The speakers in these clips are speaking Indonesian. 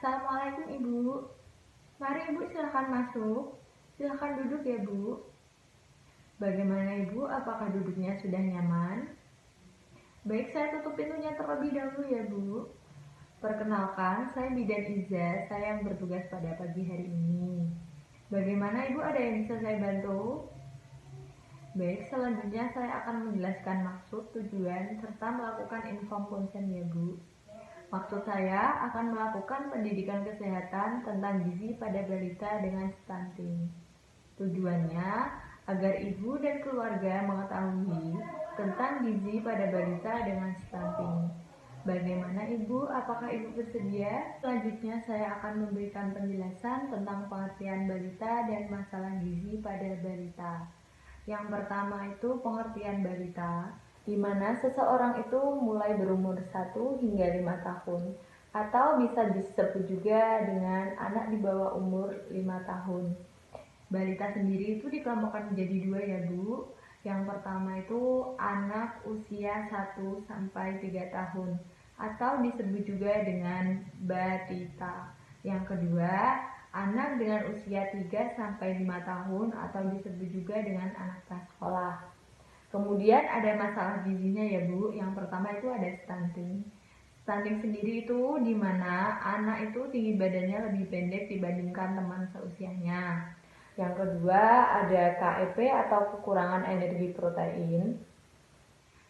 Assalamualaikum Ibu. Mari Ibu silahkan masuk. Silahkan duduk ya Bu. Bagaimana Ibu? Apakah duduknya sudah nyaman? Baik, saya tutup pintunya terlebih dahulu ya Bu. Perkenalkan, saya Bidan Iza, saya yang bertugas pada pagi hari ini. Bagaimana Ibu, ada yang bisa saya bantu? Baik, selanjutnya saya akan menjelaskan maksud, tujuan, serta melakukan inform konsen ya Bu. Maksud saya akan melakukan pendidikan kesehatan tentang gizi pada balita dengan stunting. Tujuannya agar ibu dan keluarga mengetahui tentang gizi pada balita dengan stunting. Bagaimana Ibu? Apakah Ibu bersedia? Selanjutnya saya akan memberikan penjelasan tentang pengertian balita dan masalah gizi pada balita. Yang pertama itu pengertian balita, di mana seseorang itu mulai berumur 1 hingga 5 tahun, atau bisa disebut juga dengan anak di bawah umur 5 tahun. Balita sendiri itu dikelompokkan menjadi 2 ya Bu. Yang pertama itu anak usia 1 sampai 3 tahun, atau disebut juga dengan batita. Yang kedua, anak dengan usia 3 sampai 5 tahun, atau disebut juga dengan anak prasekolah. Kemudian ada masalah gizinya ya Bu. Yang pertama itu ada stunting. Stunting sendiri itu di mana anak itu tinggi badannya lebih pendek dibandingkan teman seusianya. Yang kedua ada KEP atau kekurangan energi protein.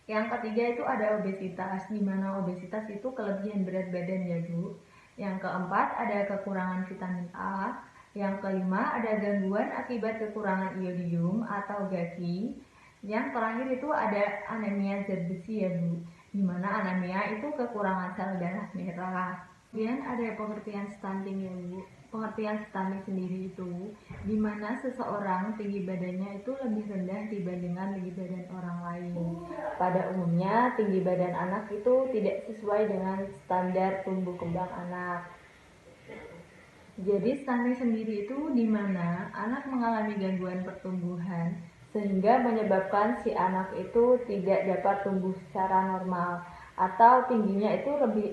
Yang ketiga itu ada obesitas, di mana obesitas itu kelebihan berat badan ya Bu. Yang keempat ada kekurangan vitamin A. Yang kelima ada gangguan akibat kekurangan iodium atau GAGI. Yang terakhir itu ada anemia zat besi ya Bu, di mana anemia itu kekurangan sel darah merah. Kemudian ada pengertian stunting ya Bu. Pengertian stunting sendiri itu di mana seseorang tinggi badannya itu lebih rendah dibandingkan tinggi badan orang lain. Pada umumnya tinggi badan anak itu tidak sesuai dengan standar tumbuh kembang anak. Jadi stunting sendiri itu di mana anak mengalami gangguan pertumbuhan sehingga menyebabkan si anak itu tidak dapat tumbuh secara normal atau tingginya itu lebih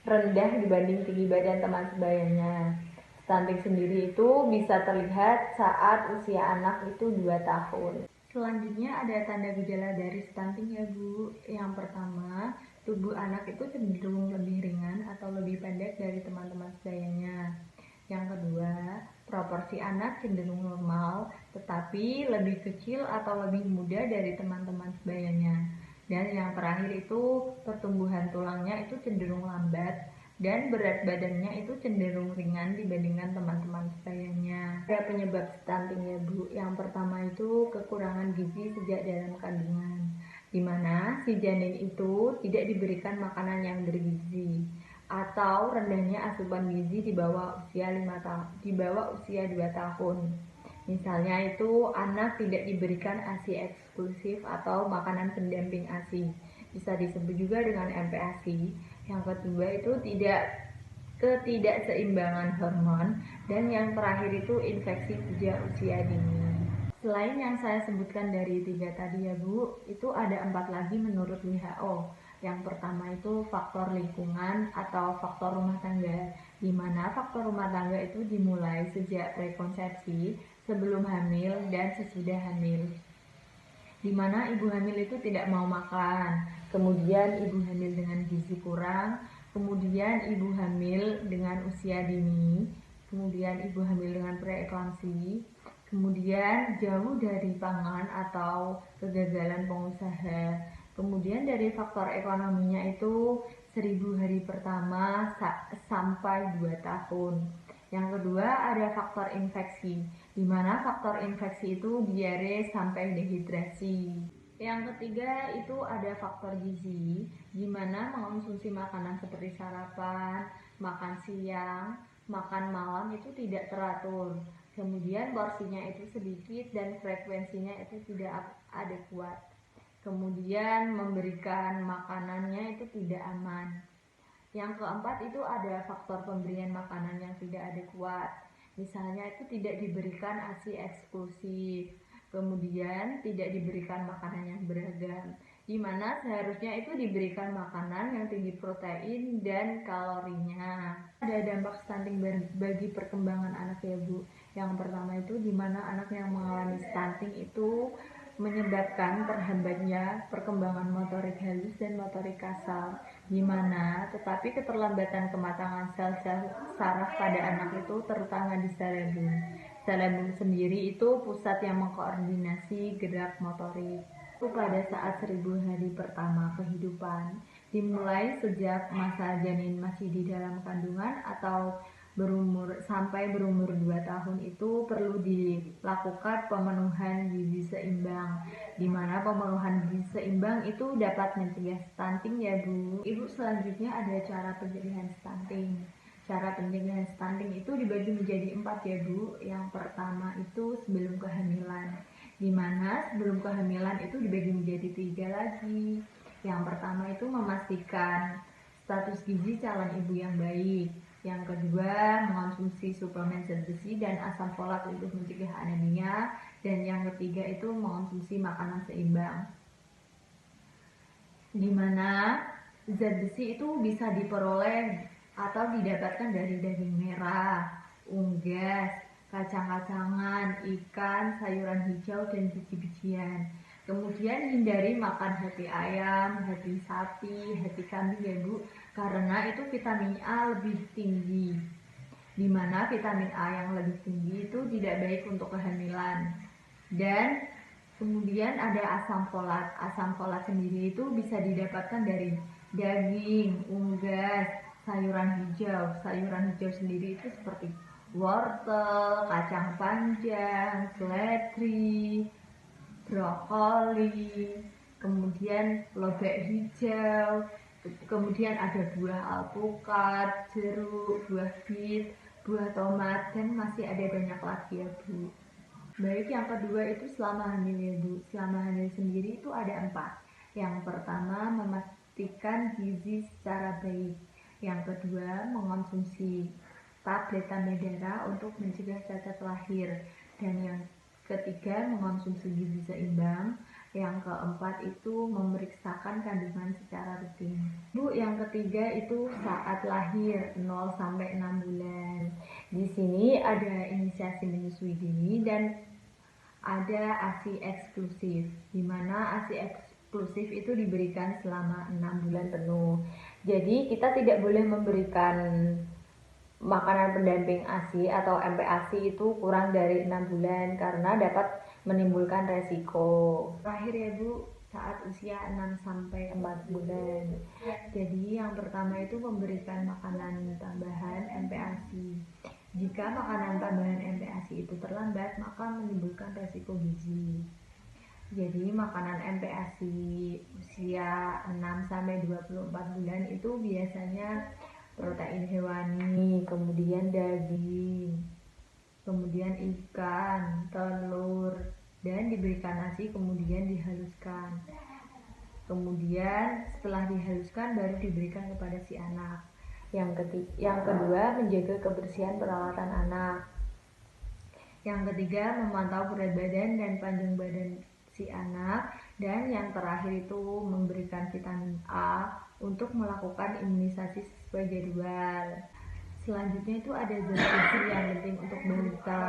rendah dibanding tinggi badan teman sebayanya. Stunting sendiri itu bisa terlihat saat usia anak itu 2 tahun. Selanjutnya ada tanda gejala dari stunting ya Bu. Yang pertama, tubuh anak itu cenderung lebih ringan atau lebih pendek dari teman-teman sebayanya. Yang kedua, proporsi anak cenderung normal, tetapi lebih kecil atau lebih muda dari teman-teman sebayanya. Dan yang terakhir itu pertumbuhan tulangnya itu cenderung lambat dan berat badannya itu cenderung ringan dibandingkan teman-teman sebayanya. Ada penyebab stunting ya Bu. Yang pertama itu kekurangan gizi sejak dalam kandungan, di mana si janin itu tidak diberikan makanan yang bergizi, atau rendahnya asupan gizi di bawah usia 2 tahun. Misalnya itu anak tidak diberikan ASI eksklusif atau makanan pendamping ASI, bisa disebut juga dengan MPASI. Yang kedua itu ketidakseimbangan hormon, dan yang terakhir itu infeksi sejak usia dini. Selain yang saya sebutkan dari 3 tadi ya Bu, itu ada 4 lagi menurut WHO. Yang pertama itu faktor lingkungan atau faktor rumah tangga, di mana faktor rumah tangga itu dimulai sejak prekonsepsi, sebelum hamil, dan sesudah hamil, di mana ibu hamil itu tidak mau makan, kemudian ibu hamil dengan gizi kurang, kemudian ibu hamil dengan usia dini, kemudian ibu hamil dengan preeklamsi, kemudian jauh dari pangan atau kegagalan pengusaha, kemudian dari faktor ekonominya itu 1000 hari pertama sampai 2 tahun. Yang kedua ada faktor infeksi, di mana faktor infeksi itu diare sampai dehidrasi. Yang ketiga itu ada faktor gizi, di mana mengonsumsi makanan seperti sarapan, makan siang, makan malam itu tidak teratur. Kemudian porsinya itu sedikit dan frekuensinya itu tidak adekuat. Kemudian memberikan makanannya itu tidak aman. Yang keempat itu ada faktor pemberian makanan yang tidak adekuat. Misalnya itu tidak diberikan ASI eksklusif, kemudian tidak diberikan makanan yang beragam. dimana seharusnya itu diberikan makanan yang tinggi protein dan kalorinya. Ada dampak stunting bagi perkembangan anak ya Bu. Yang pertama itu dimana anak yang mengalami stunting itu menyebabkan terhambatnya perkembangan motorik halus dan motorik kasar, dimana tetapi keterlambatan kematangan sel-sel saraf pada anak itu terutama di cerebellum. Cerebellum sendiri itu pusat yang mengkoordinasi gerak motorik. Pada saat 1000 hari pertama kehidupan, dimulai sejak masa janin masih di dalam kandungan atau sampai berumur 2 tahun itu perlu dilakukan pemenuhan gizi seimbang, di mana pemenuhan gizi seimbang itu dapat mencegah stunting ya Bu. Ibu, selanjutnya ada cara pencegahan stunting. Cara pencegahan stunting itu dibagi menjadi 4 ya Bu. Yang pertama itu sebelum kehamilan, dimana sebelum kehamilan itu dibagi menjadi 3 lagi. Yang pertama itu memastikan status gizi calon ibu yang baik. Yang kedua, mengonsumsi suplemen zat besi dan asam folat untuk mencegah anemia. Dan yang ketiga itu mengonsumsi makanan seimbang, dimana zat besi itu bisa diperoleh atau didapatkan dari daging merah, unggas, kacang-kacangan, ikan, sayuran hijau, dan biji-bijian. Kemudian hindari makan hati ayam, hati sapi, hati kambing ya Bu, karena itu vitamin A lebih tinggi, dimana vitamin A yang lebih tinggi itu tidak baik untuk kehamilan. Dan kemudian ada asam folat. Asam folat sendiri itu bisa didapatkan dari daging, unggas, sayuran hijau. Sayuran hijau sendiri itu seperti wortel, kacang panjang, seledri, brokoli, kemudian lobak hijau, kemudian ada buah alpukat, jeruk, buah bit, buah tomat, dan masih ada banyak lagi ya Bu. Baik, yang kedua itu selama hamil ya Bu. Selama hamil sendiri itu ada 4. Yang pertama, memastikan gizi secara baik. Yang kedua, mengonsumsi tablet tambah darah untuk mencegah cacat lahir. Dan yang ketiga, mengonsumsi gizi seimbang. Yang keempat itu memeriksakan kandungan secara rutin. Bu, yang ketiga itu saat lahir 0 sampai 6 bulan. Di sini ada inisiasi menyusui dini dan ada ASI eksklusif, di mana ASI eksklusif itu diberikan selama 6 bulan penuh. Jadi kita tidak boleh memberikan makanan pendamping ASI atau MPASI itu kurang dari 6 bulan karena dapat menimbulkan resiko. Terakhir ya Bu, saat usia 6 sampai 4 bulan. Jadi yang pertama itu memberikan makanan tambahan MPASI. Jika makanan tambahan MPASI itu terlambat, maka menimbulkan resiko gizi. Jadi makanan MPASI usia 6 sampai 24 bulan itu biasanya protein hewani, kemudian daging, kemudian ikan, telur, dan diberikan nasi kemudian dihaluskan. Kemudian setelah dihaluskan baru diberikan kepada si anak. Yang kedua, menjaga kebersihan peralatan anak. Yang ketiga, memantau berat badan dan panjang badan si anak. Dan yang terakhir itu memberikan vitamin A untuk melakukan imunisasi sesuai jadwal. Selanjutnya itu ada zat gizi yang penting untuk balita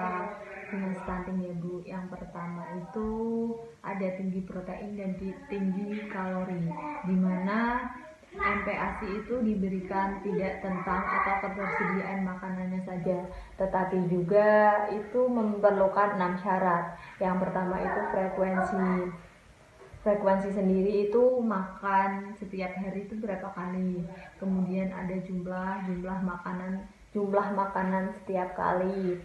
dengan stunting ya Bu. Yang pertama itu ada tinggi protein dan tinggi kalori, dimana MPASI itu diberikan tidak tentang atau ketersediaan makanannya saja, tetapi juga itu memerlukan 6 syarat. Yang pertama itu frekuensi sendiri itu makan setiap hari itu berapa kali, kemudian ada jumlah makanan setiap kali,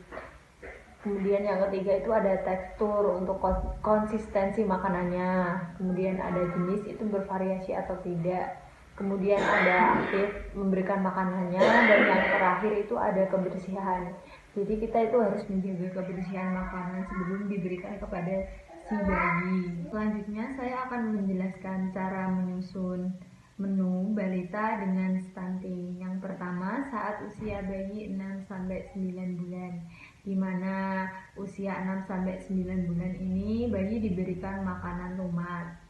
kemudian yang ketiga itu ada tekstur untuk konsistensi makanannya, kemudian ada jenis itu bervariasi atau tidak, kemudian ada aktif memberikan makanannya, dan yang terakhir itu ada kebersihan. Jadi kita itu harus menjaga kebersihan makanan sebelum diberikan kepada si bayi. Selanjutnya saya akan menjelaskan cara menyusun menu balita dengan stunting. Yang pertama, saat usia bayi 6 sampai 9 bulan. Di mana usia 6 sampai 9 bulan ini bayi diberikan makanan lumat.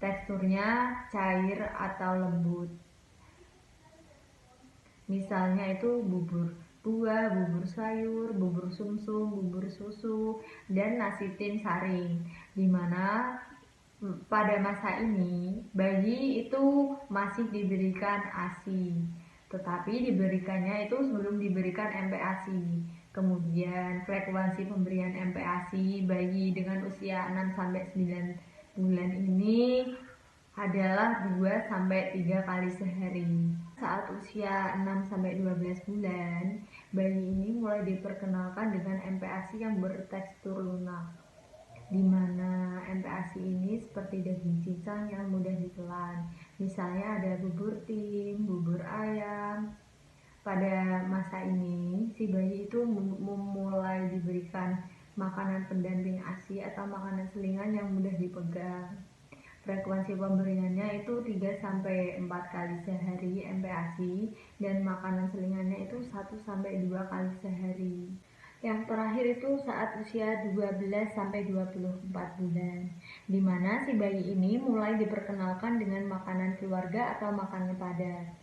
teksturnya cair atau lembut. Misalnya itu bubur buah, bubur sayur, bubur sumsum, bubur susu, dan nasi tim saring. Dimana pada masa ini bayi itu masih diberikan ASI, tetapi diberikannya itu sebelum diberikan MPASI. Kemudian frekuensi pemberian MPASI bayi dengan usia 6-9 bulan ini adalah 2-3 kali sehari. Saat usia 6-12 bulan, bayi ini mulai diperkenalkan dengan MPASI yang bertekstur lunak, di mana MPASI ini seperti daging cincang yang mudah ditelan. Misalnya ada bubur tim, bubur ayam. Pada masa ini, si bayi itu mulai diberikan makanan pendamping ASI atau makanan selingan yang mudah dipegang. Frekuensi pemberiannya itu 3-4 kali sehari MPASI, dan makanan selingannya itu 1-2 kali sehari. Yang terakhir itu saat usia 12-24 bulan, di mana si bayi ini mulai diperkenalkan dengan makanan keluarga atau makanan padat.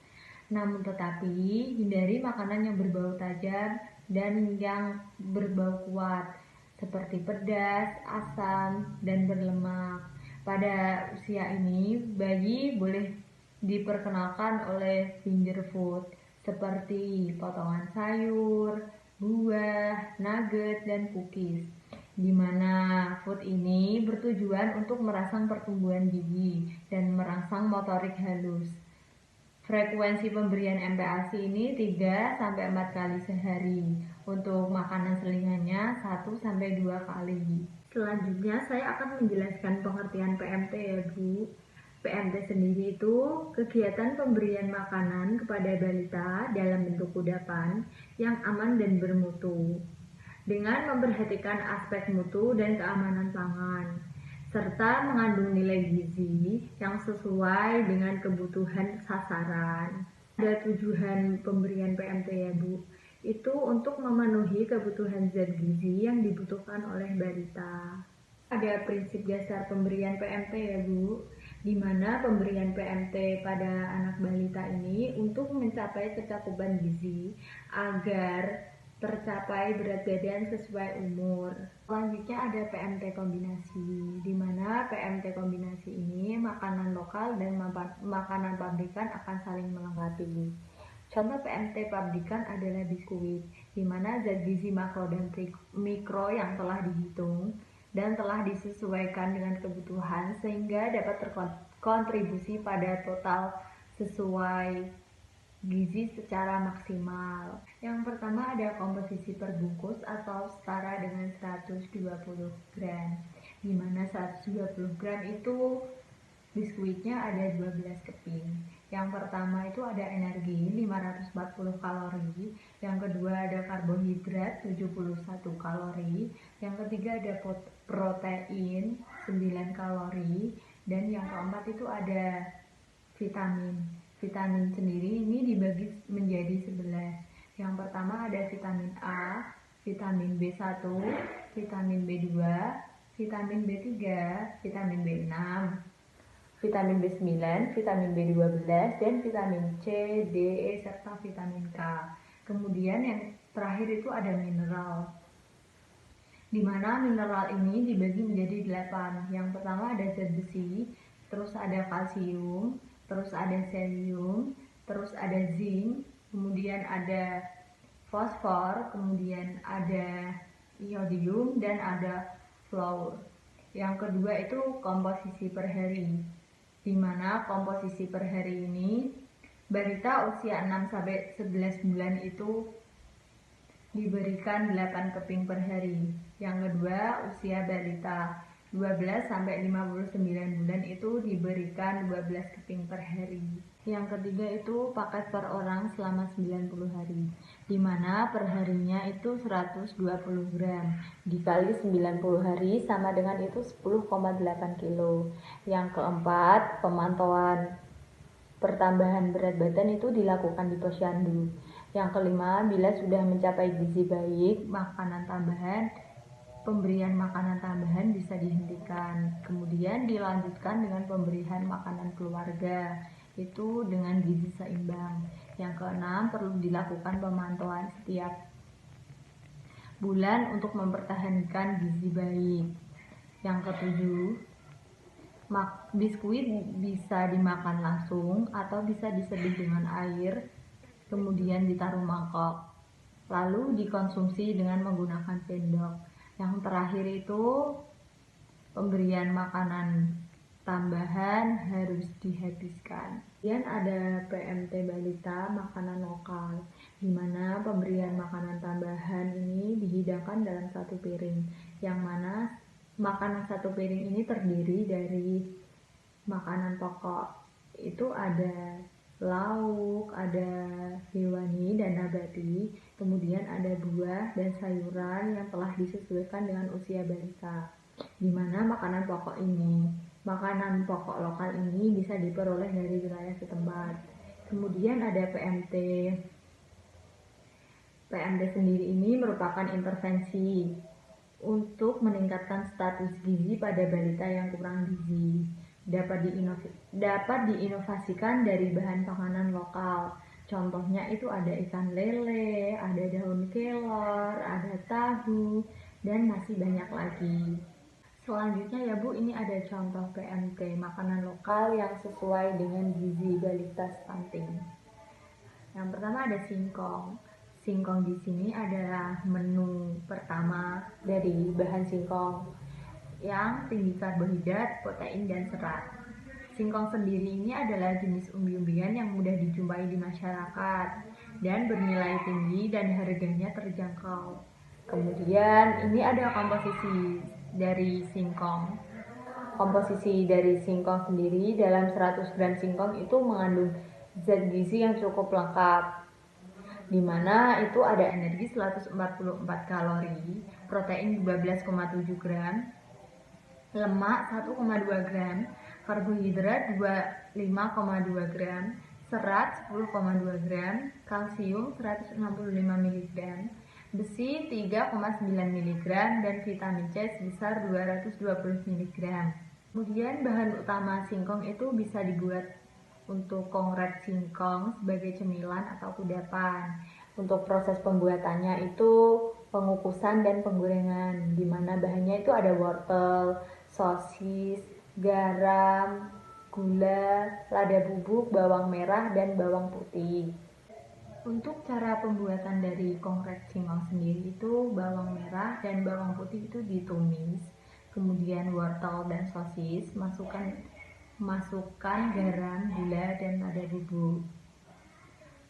Namun tetapi hindari makanan yang berbau tajam dan yang berbau kuat, seperti pedas, asam, dan berlemak. Pada usia ini, bayi boleh diperkenalkan oleh finger food seperti potongan sayur, buah, nugget, dan cookies, di mana food ini bertujuan untuk merangsang pertumbuhan gigi dan merangsang motorik halus. Frekuensi pemberian MPASI ini 3-4 kali sehari. Untuk makanan selingannya 1-2 kali. Selanjutnya saya akan menjelaskan pengertian PMT ya Bu. PMT sendiri itu kegiatan pemberian makanan kepada balita dalam bentuk kudapan yang aman dan bermutu, dengan memperhatikan aspek mutu dan keamanan pangan, serta mengandung nilai gizi yang sesuai dengan kebutuhan sasaran. Ada tujuan pemberian PMT ya Bu, itu untuk memenuhi kebutuhan zat gizi yang dibutuhkan oleh balita. Ada prinsip dasar pemberian PMT ya Bu, di mana pemberian PMT pada anak balita ini untuk mencapai kecakupan gizi agar tercapai berat badan sesuai umur. Selanjutnya ada PMT kombinasi, di mana PMT kombinasi ini makanan lokal dan makanan pabrikan akan saling melengkapi. Contoh PMT pabrikan adalah biskuit, di mana zat gizi makro dan mikro yang telah dihitung dan telah disesuaikan dengan kebutuhan sehingga dapat terkontribusi pada total sesuai gizi secara maksimal. Yang pertama ada komposisi per bungkus atau setara dengan 120 gram, di mana 120 gram itu biskuitnya ada 12 keping. Yang pertama itu ada energi 540 kalori, yang kedua ada karbohidrat 71 kalori, yang ketiga ada protein 9 kalori, dan yang keempat itu ada vitamin. Vitamin sendiri ini dibagi menjadi 11. Yang pertama ada vitamin A, vitamin B1, vitamin B2, vitamin B3, vitamin B6, vitamin B9, vitamin B12, dan vitamin C, D, E, serta vitamin K. Kemudian yang terakhir itu ada mineral, di mana mineral ini dibagi menjadi 8. Yang pertama ada zat besi, terus ada kalsium, terus ada selium, terus ada zinc, kemudian ada fosfor, kemudian ada iodium, dan ada fluor. Yang kedua itu komposisi per hari, di mana komposisi per hari ini balita usia 6-11 bulan itu diberikan 8 keping per hari. Yang kedua usia balita 12-59 bulan itu diberikan 12 keping per hari. Yang ketiga itu paket per orang selama 90 hari, di mana perharinya itu 120 gram dikali 90 hari sama dengan itu 10,8 kilo. Yang keempat, pemantauan pertambahan berat badan itu dilakukan di posyandu. Yang kelima, bila sudah mencapai gizi baik, makanan tambahan pemberian makanan tambahan bisa dihentikan. Kemudian dilanjutkan dengan pemberian makanan keluarga, itu dengan gizi seimbang. Yang keenam, perlu dilakukan pemantauan setiap bulan untuk mempertahankan gizi baik. Yang ketujuh, biskuit bisa dimakan langsung atau bisa diseduh dengan air, kemudian ditaruh mangkok, lalu dikonsumsi dengan menggunakan sendok. Yang terakhir itu pemberian makanan tambahan harus dihabiskan. Kemudian ada PMT balita makanan lokal, di mana pemberian makanan tambahan ini dihidangkan dalam satu piring, yang mana makanan satu piring ini terdiri dari makanan pokok. Itu ada lauk, ada hewani dan nabati, kemudian ada buah dan sayuran yang telah disesuaikan dengan usia balita. Di mana makanan pokok lokal ini bisa diperoleh dari wilayah setempat. Kemudian ada PMT. PMT sendiri ini merupakan intervensi untuk meningkatkan status gizi pada balita yang kurang gizi. Dapat diinovasikan dari bahan panganan lokal. Contohnya itu ada ikan lele, ada daun kelor, ada tahu, dan masih banyak lagi. Selanjutnya ya Bu, ini ada contoh PMT makanan lokal yang sesuai dengan gizi balita stunting. Yang pertama ada singkong. Singkong di sini adalah menu pertama dari bahan singkong yang tinggi karbohidrat, protein, dan serat. Singkong sendiri ini adalah jenis umbi-umbian yang mudah dijumpai di masyarakat dan bernilai tinggi dan harganya terjangkau. Kemudian ini ada komposisi dari singkong. Komposisi dari singkong sendiri dalam 100 gram singkong itu mengandung zat gizi yang cukup lengkap, di mana itu ada energi 144 kalori, protein 12,7 gram, lemak 1,2 gram, karbohidrat 25,2 gram, serat 10,2 gram, kalsium 165 mg, besi 3,9 mg, dan vitamin C sebesar 220 mg. Kemudian bahan utama singkong itu bisa dibuat untuk kongrek singkong sebagai cemilan atau kudapan. Untuk proses pembuatannya itu pengukusan dan penggorengan, di mana bahannya itu ada wortel, sosis, garam, gula, lada bubuk, bawang merah, dan bawang putih. Untuk cara pembuatan dari kongrek singkong sendiri itu bawang merah dan bawang putih itu ditumis, kemudian wortel dan sosis masukkan garam, gula, dan lada bubuk.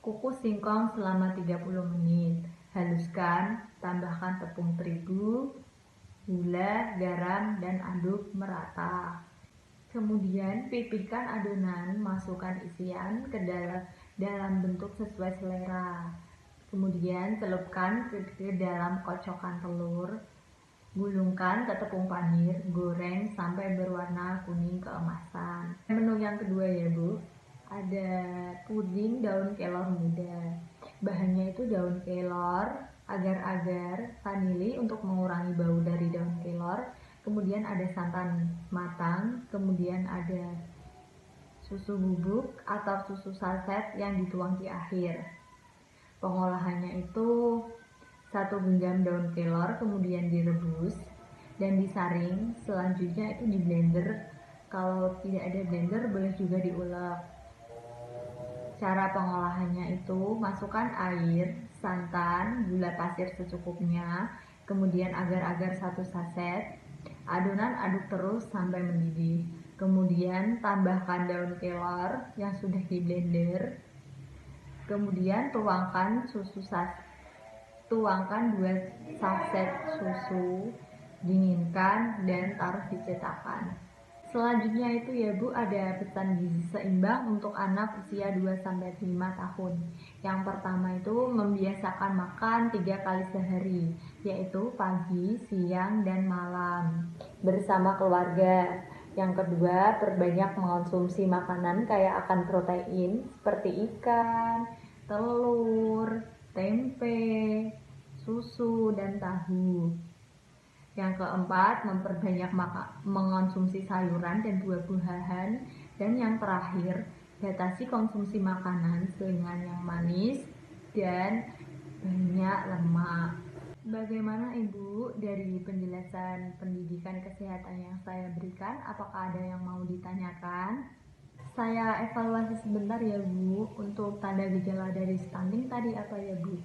Kukus singkong selama 30 menit. Haluskan, tambahkan tepung terigu, gula, garam, dan aduk merata. Kemudian pipihkan adonan, masukkan isian ke dalam bentuk sesuai selera. Kemudian celupkan ke dalam kocokan telur. Gulungkan ke tepung panir, goreng sampai berwarna kuning keemasan. Menu yang kedua ya Bu, ada puding daun kelor muda. Bahannya itu daun kelor, agar-agar, vanili untuk mengurangi bau dari daun kelor, kemudian ada santan matang, kemudian ada susu bubuk atau susu saset yang dituang di akhir. Pengolahannya itu 1 genggam daun kelor kemudian direbus dan disaring, selanjutnya itu di blender. Kalau tidak ada blender boleh juga diulek. Cara pengolahannya itu masukkan air, santan, gula pasir secukupnya, kemudian agar-agar 1 saset. Adonan aduk terus sampai mendidih. Kemudian tambahkan daun kelor yang sudah di blender. Kemudian tuangkan 2 saset susu, dinginkan, dan taruh di cetakan. Selanjutnya itu ya Bu, ada pesan gizi seimbang untuk anak usia 2-5 tahun. Yang pertama itu membiasakan makan 3 kali sehari, yaitu pagi, siang, dan malam bersama keluarga. Yang kedua, perbanyak mengonsumsi makanan kaya akan protein seperti ikan, telur, tempe, susu, dan tahu. Yang keempat, memperbanyak mengonsumsi sayuran dan buah-buahan. Dan yang terakhir, batasi konsumsi makanan dengan yang manis dan banyak lemak. Bagaimana Ibu dari penjelasan pendidikan kesehatan yang saya berikan? Apakah ada yang mau ditanyakan? Saya evaluasi sebentar ya Bu, untuk tanda gejala dari stunting tadi apa ya Bu?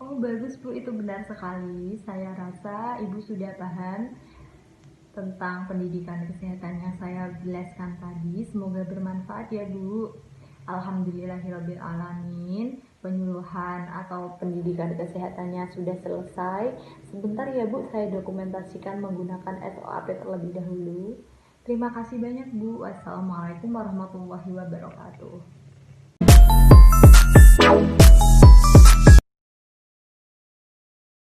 Oh bagus Bu, itu benar sekali. Saya rasa Ibu sudah paham tentang pendidikan kesehatan yang saya jelaskan tadi. Semoga bermanfaat ya Bu. Alhamdulillahirrabbilalamin, penyuluhan atau pendidikan kesehatannya sudah selesai. Sebentar ya Bu, saya dokumentasikan menggunakan SOAP terlebih dahulu. Terima kasih banyak Bu. Wassalamualaikum warahmatullahi wabarakatuh.